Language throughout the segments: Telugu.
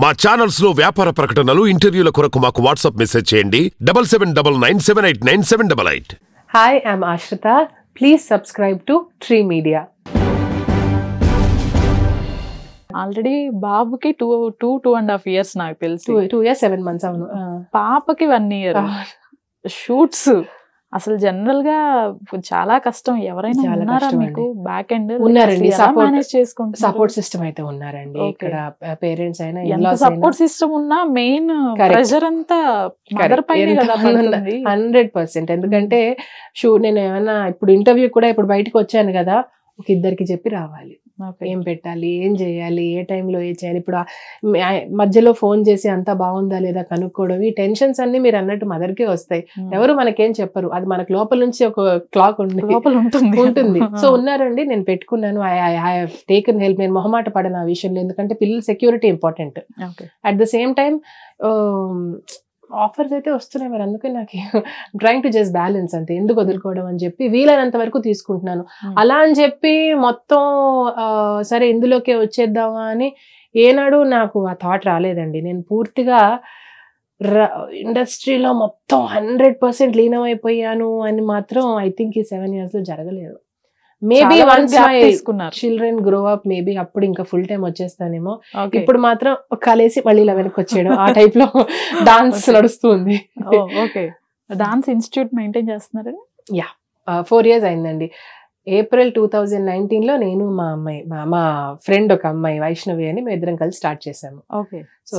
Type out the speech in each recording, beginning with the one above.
మా ఛానల్స్ లో వ్యాపార ప్రకటనలు ఇంటర్వ్యూల కొరకు మాకు వాట్సాప్ మెసేజ్ చేయండి 7799789788. Hi, I'm Ashrita. Please subscribe to Tree Media. Already బాబుకి 2.5 years నాకు తెలిసి 2 years 7 months అవును. పాపకి 1 year. షూట్స్ అసలు జనరల్ గా చాలా కష్టం. ఎవరైనా ఉన్నారా మీకు బ్యాక్ ఎండ్? ఉన్నారండి, సపోర్ట్ సిస్టమ్ అయితే ఉన్నారండి. ఇక్కడ పేరెంట్స్ అయినా సపోర్ట్ సిస్టమ్ ఉన్నా మెయిన్ ప్రెషర్ అంతా మదర్ పైనే కదా పడుతుంది. 100%. ఎందుకంటే నేను ఏమన్నా ఇప్పుడు ఇంటర్వ్యూ కూడా ఇప్పుడు బయటకు వచ్చాను కదా, ఒక ఇద్దరికి చెప్పి రావాలి, ఏం పెట్టాలి, ఏం చేయాలి, ఏ టైంలో ఏ చేయాలి. ఇప్పుడు మధ్యలో ఫోన్ చేసి అంతా బాగుందా లేదా కనుక్కోవడం, ఈ టెన్షన్స్ అన్ని మీరు అన్నట్టు మదర్కే వస్తాయి. ఎవరు మనకేం చెప్పరు, అది మనకు లోపల నుంచి ఒక క్లాక్ ఉంటుంది. సో ఉన్నారండి, నేను పెట్టుకున్నాను. I have taken help. నేను మొహమాట పడను ఆ విషయంలో, ఎందుకంటే పిల్లల security important. At the same time offers అయితే వస్తున్నాయి, మరి అందుకే నాకు ట్రైంగ్ టు జస్ట్ బ్యాలెన్స్ అంతే. ఎందుకు వదులుకోవడం అని చెప్పి వీలైనంత వరకు తీసుకుంటున్నాను. అలా అని చెప్పి మొత్తం సరే ఇందులోకే వచ్చేద్దామా అని ఏనాడు నాకు ఆ థాట్ రాలేదండి. నేను పూర్తిగా ఇండస్ట్రీలో మొత్తం 100% లీనమైపోయాను అని మాత్రం ఐ థింక్ ఈ 7 years లో జరగలేదు. Maybe once my children grow up, maybe అప్పుడు ఇంకా ఫుల్ టైం వచ్చేస్తానేమో. ఇప్పుడు మాత్రం కాలేసి మళ్ళీ 11కి వచ్చేయడం, ఆ టైప్ లో డాన్స్ నడుస్తుంది. డాన్స్ ఇన్స్టిట్యూట్ మెయింటైన్ చేస్తున్నారు? యా, 4 years అయిందండి. April 2019 లో నేను మా అమ్మాయి, మా ఫ్రెండ్ ఒక అమ్మాయి వైష్ణవి అని, మేము ఇద్దరం కలిసి స్టార్ట్ చేసాము.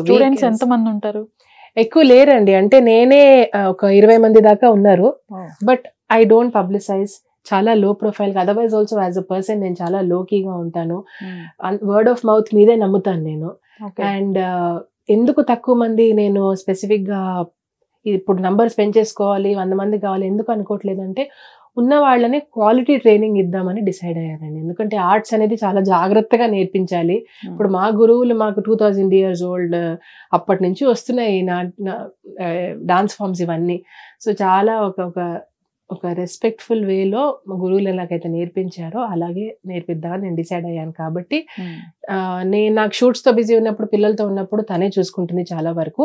స్టూడెంట్స్ ఎంత మంది ఉంటారు? ఎక్కువ లేరండి, అంటే నేనే ఒక 20 మంది దాకా ఉన్నారు. బట్ ఐ డోంట్ పబ్లిసైజ్, చాలా లో profile. Otherwise also as a person నేను చాలా లోకీగా ఉంటాను. వర్డ్ ఆఫ్ మౌత్ మీదే నమ్ముతాను నేను. అండ్ ఎందుకు తక్కువ మంది, నేను స్పెసిఫిక్ గా ఇప్పుడు నంబర్స్ పెంచేసుకోవాలి, 100 మంది కావాలి ఎందుకు అనుకోవట్లేదంటే, ఉన్న వాళ్ళని క్వాలిటీ ట్రైనింగ్ ఇద్దామని డిసైడ్ అయ్యానండి. ఎందుకంటే ఆర్ట్స్ అనేది చాలా జాగ్రత్తగా నేర్పించాలి. ఇప్పుడు మా గురువులు మాకు 2000 years old అప్పటి నుంచి వస్తున్నాయి డాన్స్ ఫామ్స్ ఇవన్నీ. సో చాలా ఒక రెస్పెక్ట్ఫుల్ వేలో మా గురువులు ఎలాగైతే నేర్పించారో అలాగే నేర్పిద్దామని నేను డిసైడ్ అయ్యాను. కాబట్టి నాకు షూట్స్ తో బిజీ ఉన్నప్పుడు, పిల్లలతో ఉన్నప్పుడు తనే చూసుకుంటుంది చాలా వరకు.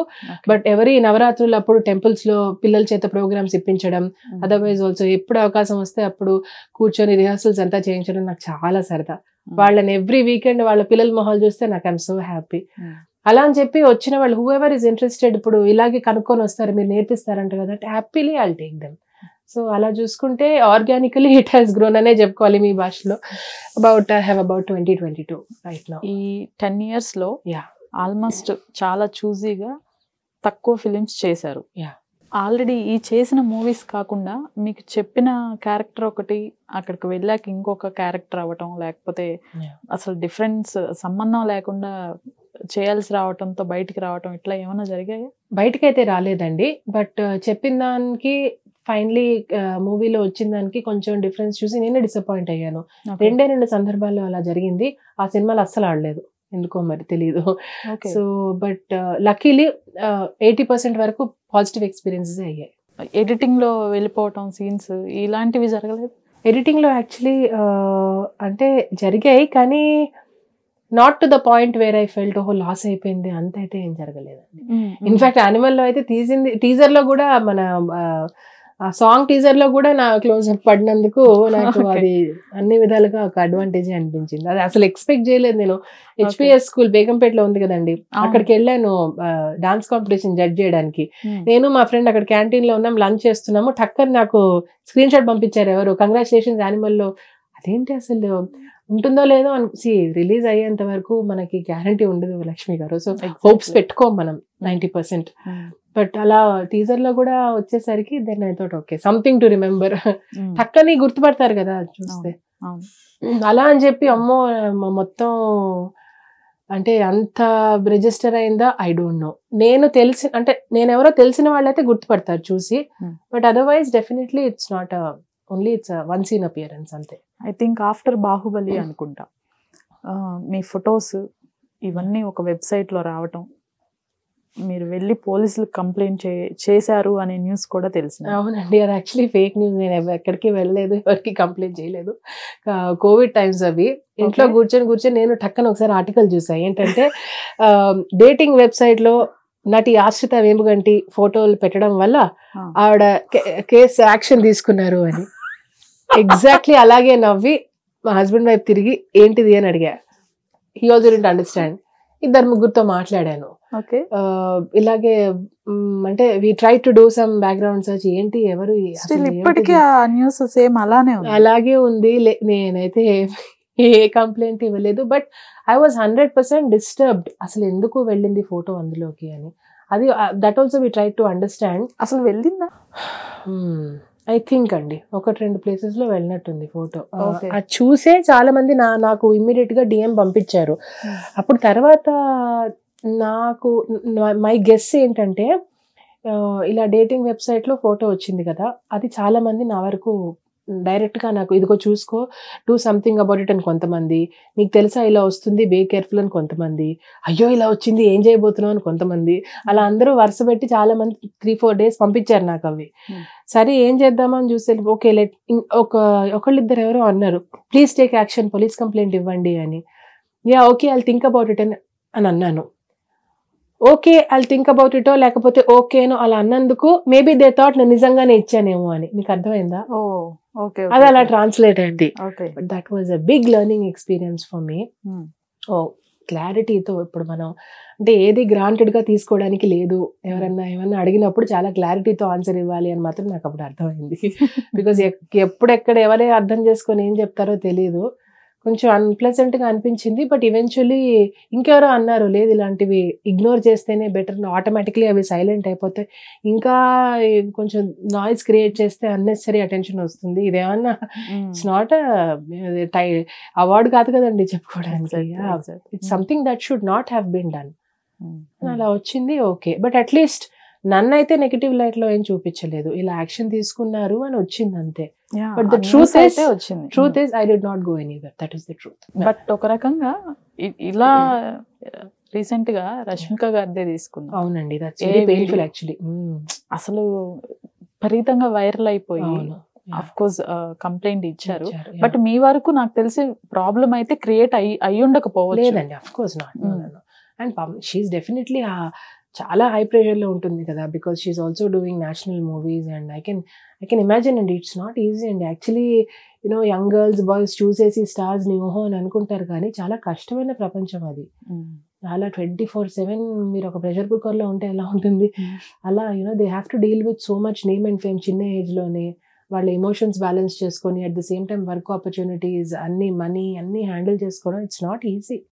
బట్ ఎవరి నవరాత్రులు అప్పుడు టెంపుల్స్ లో పిల్లల చేత ప్రోగ్రామ్స్ ఇప్పించడం, అదర్వైజ్ ఆల్సో ఎప్పుడు అవకాశం వస్తే అప్పుడు కూర్చొని రిహార్సల్స్ అంతా చేయించడం నాకు చాలా సరదా. వాళ్ళని ఎవ్రీ వీకెండ్ వాళ్ళ పిల్లల మొహాలు చూస్తే నాకు ఐఎమ్ సో హ్యాపీ. అలా అని చెప్పి వచ్చిన వాళ్ళు హూ ఎవర్ ఇస్ ఇంట్రెస్టెడ్, ఇప్పుడు ఇలాగే కనుక్కొని వస్తారు, మీరు నేర్పిస్తారంట కదా, happily I'll take them. So అలా చూసుకుంటే ఆర్గానికలీ ఇట్ హ్యాస్ గ్రోన్ అనే చెప్పుకోవాలి మీ భాషలో. I have about 20-22 right now. ఈ 10 years లో ఆల్మోస్ట్ చాలా చూజీగా తక్కువ ఫిలిమ్స్ చేశారు. ఆల్రెడీ ఈ చేసిన మూవీస్ కాకుండా మీకు చెప్పిన క్యారెక్టర్ ఒకటి, అక్కడికి వెళ్ళాక ఇంకొక క్యారెక్టర్ అవ్వటం, లేకపోతే అసలు డిఫరెన్స్ సంబంధం లేకుండా చేయాల్సి రావటంతో బయటికి రావటం, ఇట్లా ఏమైనా జరిగాయా? బయటకి అయితే రాలేదండి, బట్ చెప్పిన దానికి ఫైనలీ మూవీలో వచ్చిన దానికి కొంచెం డిఫరెన్స్ చూసి నేనే డిసప్పాయింట్ అయ్యాను. 2 సందర్భాల్లో అలా జరిగింది. ఆ సినిమాలు అస్సలు ఆడలేదు, ఎందుకో మరి తెలియదు. సో బట్ లక్కీలీ 80% వరకు పాజిటివ్ ఎక్స్పీరియన్సెస్ అయ్యాయి. ఎడిటింగ్ లో వెళ్ళిపోవటం, సీన్స్ ఇలాంటివి జరగలేదు? ఎడిటింగ్ లో యాక్చువల్లీ అంటే జరిగాయి, కానీ not to the point where I felt ఓహో లాస్ అయిపోయింది అంత అయితే ఏం జరగలేదండి. ఇన్ఫాక్ట్ యానిమల్ లో అయితే టీజర్ లో కూడా, మన ఆ సాంగ్ టీజర్ లో కూడా నా క్లోజ్ అప్ పడినందుకు నాకు అది అన్ని విధాలుగా ఒక అడ్వాంటేజ్ అనిపించింది. అది అసలు ఎక్స్పెక్ట్ చేయలేదు నేను. HPS స్కూల్ బేగంపేటలో ఉంది కదండి, అక్కడికి వెళ్ళాను డాన్స్ కాంపిటీషన్ జడ్జ్ చేయడానికి. నేను మా ఫ్రెండ్ అక్కడ క్యాంటీన్ లో ఉన్నాం, లంచ్ చేస్తున్నాము. టక్కర్ నాకు స్క్రీన్ షాట్ పంపించారు ఎవరు, కంగ్రాచులేషన్స్ యానిమల్ లో. అదేంటి అసలు ఉంటుందో లేదో రిలీజ్ అయ్యేంత వరకు మనకి గ్యారంటీ ఉండదు లక్ష్మి గారు. సో హోప్స్ పెట్టుకోం మనం 90%. బట్ అలా టీజర్ లో కూడా వచ్చేసరికి then I thought okay something to remember. టక్కని గుర్తుపడతారు కదా చూస్తే. అలా అని చెప్పి అమ్మో మొత్తం అంటే అంత రిజిస్టర్ అయిందా ఐ డోంట్ నో. నేనెవరో తెలిసిన వాళ్ళైతే గుర్తుపడతారు చూసి, but otherwise definitely it's not only it's one scene appearance అంతే. ఐ థింక్ ఆఫ్టర్ బాహుబలి అనుకుంటా మీ ఫొటోస్ ఇవన్నీ ఒక వెబ్సైట్ లో రావటం, మీరు వెళ్ళి పోలీసులు కంప్లైంట్ చేశారు అనే న్యూస్ కూడా తెలిసింది. అవునండి, అది యాక్చువల్లీ ఫేక్ న్యూస్. నేను ఎక్కడికి వెళ్ళలేదు, ఎవరికి కంప్లైంట్ చేయలేదు. కోవిడ్ టైమ్స్ అవి. ఇంట్లో కూర్చొని నేను టక్కన ఒకసారి ఆర్టికల్ చూసా. ఏంటంటే డేటింగ్ వెబ్సైట్ లో నటి ఆశ్రిత వేముగంటి ఫోటోలు పెట్టడం వల్ల ఆవిడ కేసు యాక్షన్ తీసుకున్నారు అని. ఎగ్జాక్ట్లీ అలాగే నవ్వి మా హస్బెండ్ వైపు తిరిగి ఏంటిది అని అడిగా. He also didn't understand. 2-3 మాట్లాడాను. ఇలాగే అంటే we try to do some background search. ఏంటి ఎవరు ఇప్పటికీ ఆ న్యూస్ సేమ్ అలాగే ఉంది. నేనైతే ఏ కంప్లైంట్ ఇవ్వలేదు. But I was 100% disturbed. అసలు ఎందుకు వెళ్ళింది ఫోటో అందులోకి అని. అది that also we try to understand. అసలు వెళ్ళిందా? ఐ థింక్ అండి 1-2 ప్లేసెస్ లో వెళ్ళినట్టుంది ఫోటో. అది చూసే చాలా మంది నాకు ఇమ్మీడియట్ గా డిఎం పంపించారు. అప్పుడు తర్వాత నాకు మై గెస్ ఏంటంటే ఇలా డేటింగ్ వెబ్సైట్ లో ఫోటో వచ్చింది కదా, అది చాలా మంది నా వరకు డైరెక్ట్ గా నాకు ఇదిగో చూసుకో, డూ సంథింగ్ అబౌట్ ఇట్ అని కొంతమంది, నీకు తెలుసా ఇలా వస్తుంది బీ కేర్ఫుల్ అని కొంతమంది, అయ్యో ఇలా వచ్చింది ఏం చేయబోతున్నావు అని కొంతమంది, అలా అందరూ వరుస పెట్టి చాలా మంది 3-4 days పంపించారు నాకు అవి. సరే ఏం చేద్దామని చూస్తే ఓకే ఒకళ్ళిద్దరు ఎవరో అన్నారు please take action, police complaint ఇవ్వండి అని. Yeah okay I'll think about it అని అన్నాను. ఓకే ఐల్ థింక్ అబౌట్ ఇటో లేకపోతే ఓకేనో అలా అన్నందుకు మేబీ దే థాట్ నేను నిజంగానే ఇచ్చానేమో అని. మీకు అర్థమైందా? అది అలా ట్రాన్స్లేట్ అయింది. But that was a big learning experience for me. క్లారిటీతో ఇప్పుడు మనం అంటే ఏది గ్రాంటెడ్ గా తీసుకోవడానికి లేదు. ఏమన్నా అడిగినప్పుడు చాలా క్లారిటీతో ఆన్సర్ ఇవ్వాలి అని మాత్రం నాకు అప్పుడు అర్థమైంది. బికాజ్ ఎప్పుడెక్కడ ఎవరే అర్థం చేసుకొని ఏం చెప్తారో తెలియదు. కొంచెం అన్ప్లెజెంట్ గా అనిపించింది. బట్ ఈవెన్చువల్లీ ఇంకెవరో అన్నారు లేదు ఇలాంటివి ఇగ్నోర్ చేస్తేనే బెటర్, ఆటోమేటిక్లీ అవి సైలెంట్ అయిపోతాయి, ఇంకా కొంచెం నాయిస్ క్రియేట్ చేస్తే అన్నెసరీ అటెన్షన్ వస్తుంది. ఇదేమన్నా ఇట్స్ నాట్ అవార్డు కాదు కదండి చెప్పుకోవడానికి. It's something that should not have been done. అలా వచ్చింది. ఓకే బట్ అట్లీస్ట్ నన్నైతే నెగటివ్ లైట్ లో ఏం చూపించలేదు. ఇలా యాక్షన్ తీసుకున్నారు అని వచ్చింది అంతే. But the truth is I did not go anywhere. That is the truth. But ఒక రకంగా ఇలా రీసెంట్ గా రష్మిక గారిదే తీసుకున్నాం. అవునండి, దట్స్ వెరీ పెయిన్ఫుల్ యాక్చువల్లీ. అసలు విపరీతంగా వైరల్ అయిపోయి ఆఫ్ కోర్స్ కంప్లైంట్ ఇచ్చారు. బట్ మీ వరకు నాకు తెలిసి ప్రాబ్లం అయితే క్రియేట్ అయ్యి ఉండకపోవచ్చు. లేదండి, of course not. And she is definitely చాలా హై ప్రెషర్ లో ఉంటుంది కదా, because she is also doing national movies. And I can imagine అండి ఇట్స్ నాట్ ఈజీ అండి. Actually you know young girls boys చూసేసి స్టార్స్ న్యూహో అని అనుకుంటారు, కానీ చాలా కష్టమైన ప్రపంచం అది. చాలా 24/7 మీరు ఒక ప్రెషర్ కుక్కర్ లో ఉంటే ఎలా ఉంటుంది అలా you know they have to deal with so much name and fame. చిన్న ఏజ్ లోనే వాళ్ళ ఎమోషన్స్ బ్యాలెన్స్ చేసుకొని at the same time work opportunities అన్ని మనీ అన్ని హ్యాండిల్ చేసుకోవడం ఇట్స్ నాట్ ఈజీ.